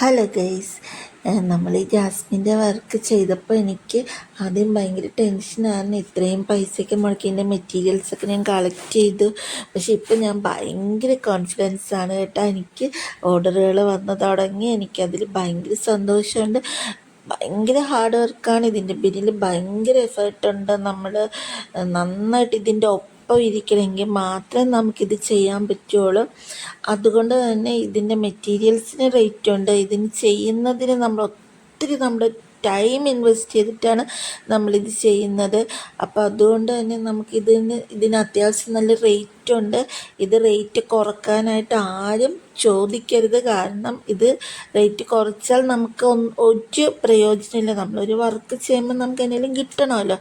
Hello guys, നമ്മൾ ഈ ജാസ്മിൻ്റെ വർക്ക് ചെയ്തപ്പോൾ എനിക്ക് ആദ്യം ഭയങ്കര ടെൻഷനായിരുന്നു. ഇത്രയും പൈസയൊക്കെ മുടക്കി എൻ്റെ മെറ്റീരിയൽസൊക്കെ ഞാൻ കളക്ട് ചെയ്തു. പക്ഷെ ഇപ്പം ഞാൻ ഭയങ്കര കോൺഫിഡൻസ് ആണ് കേട്ടോ. എനിക്ക് ഓർഡറുകൾ വന്നു തുടങ്ങി. എനിക്കതിൽ ഭയങ്കര സന്തോഷമുണ്ട്. ഭയങ്കര ഹാർഡ് വർക്കാണ്. ഇതിൻ്റെ പിന്നിൽ ഭയങ്കര എഫേർട്ടുണ്ട്. നമ്മൾ നന്നായിട്ട് ഇതിൻ്റെ ഒപ്പം ഇരിക്കണമെങ്കിൽ മാത്രമേ നമുക്കിത് ചെയ്യാൻ പറ്റുള്ളൂ. അതുകൊണ്ട് തന്നെ ഇതിൻ്റെ മെറ്റീരിയൽസിന് റേറ്റ് ഉണ്ട്. ഇതിന് ചെയ്യുന്നതിന് നമ്മൾ ഒത്തിരി നമ്മുടെ ടൈം ഇൻവെസ്റ്റ് ചെയ്തിട്ടാണ് നമ്മളിത് ചെയ്യുന്നത്. അപ്പോൾ അതുകൊണ്ട് തന്നെ ഇതിന് അത്യാവശ്യം നല്ല റേറ്റ് ഉണ്ട്. ഇത് റേറ്റ് കുറക്കാനായിട്ട് ആരും ചോദിക്കരുത്. കാരണം ഇത് റേറ്റ് കുറച്ചാൽ നമുക്ക് ഒരു പ്രയോജനമില്ല. നമ്മളൊരു വർക്ക് ചെയ്യുമ്പോൾ നമുക്ക് എന്തെങ്കിലും കിട്ടണമല്ലോ.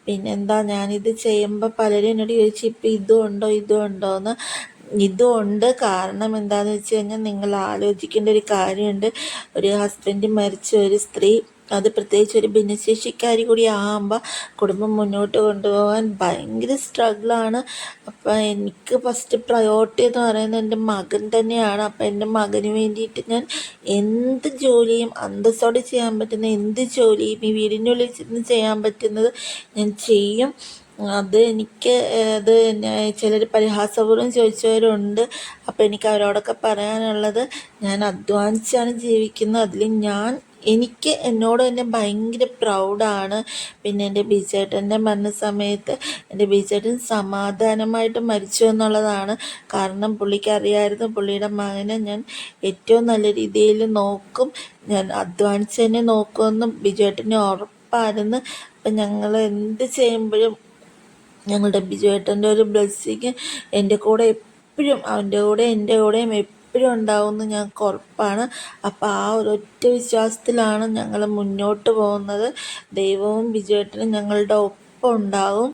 പിന്നെന്താ, ഞാനിത് ചെയ്യുമ്പോൾ പലരും എന്നോട് ചോദിച്ചു ഇപ്പം ഇതും ഉണ്ടോയെന്ന്. ഇതുണ്ട്. കാരണം എന്താണെന്ന് വെച്ച് കഴിഞ്ഞാൽ നിങ്ങൾ ആലോചിക്കേണ്ട ഒരു കാര്യമുണ്ട്. ഒരു ഹസ്ബൻഡ് മരിച്ച ഒരു സ്ത്രീ, അത് പ്രത്യേകിച്ച് ഒരു ഭിന്നശേഷിക്കാരി കൂടി ആകുമ്പോൾ കുടുംബം മുന്നോട്ട് കൊണ്ടുപോകാൻ ഭയങ്കര സ്ട്രഗിളാണ്. അപ്പോൾ എനിക്ക് ഫസ്റ്റ് പ്രയോറിറ്റി എന്ന് പറയുന്നത് എൻ്റെ മകൻ തന്നെയാണ്. അപ്പോൾ എൻ്റെ മകന് വേണ്ടിയിട്ട് ഞാൻ എന്ത് ജോലിയും, അന്തസ്സോടെ ചെയ്യാൻ പറ്റുന്ന എന്ത് ജോലിയും, ഈ വീടിനുള്ളിൽ ചെന്ന് ചെയ്യാൻ പറ്റുന്നത് ഞാൻ ചെയ്യും. അത് ചിലർ പരിഹാസപൂർവ്വം ചോദിച്ചവരുണ്ട്. അപ്പോൾ എനിക്ക് അവരോടൊക്കെ പറയാനുള്ളത്, ഞാൻ അധ്വാനിച്ചാണ് ജീവിക്കുന്നത്. അതിൽ എനിക്ക് എന്നോട് തന്നെ ഭയങ്കര പ്രൗഡാണ്. പിന്നെ എൻ്റെ ബിജേട്ടൻ്റെ മരണസമയത്ത് എൻ്റെ ബിജേട്ടൻ സമാധാനമായിട്ട് മരിച്ചു എന്നുള്ളതാണ്. കാരണം പുള്ളിക്ക് അറിയാമായിരുന്നു പുള്ളിയുടെ മകനെ ഞാൻ ഏറ്റവും നല്ല രീതിയിൽ നോക്കും, ഞാൻ അധ്വാനിച്ച് തന്നെ നോക്കുമെന്നും ബിജേട്ടന് ഉറപ്പായിരുന്നു. അപ്പം ഞങ്ങൾ എന്ത് ചെയ്യുമ്പോഴും ഞങ്ങളുടെ ബിജുവേട്ടൻ്റെ ഒരു ബ്ലെസ്സിങ് എൻ്റെ കൂടെ എപ്പോഴും, അവൻ്റെ കൂടെ എൻ്റെ കൂടെയും എപ്പോഴും ഉണ്ടാവുമെന്ന് ഞങ്ങൾക്ക് ഉറപ്പാണ്. അപ്പോൾ ആ ഒരൊറ്റ വിശ്വാസത്തിലാണ് ഞങ്ങൾ മുന്നോട്ട് പോകുന്നത്. ദൈവവും ബിജുവേട്ടനും ഞങ്ങളുടെ ഒപ്പം ഉണ്ടാവും.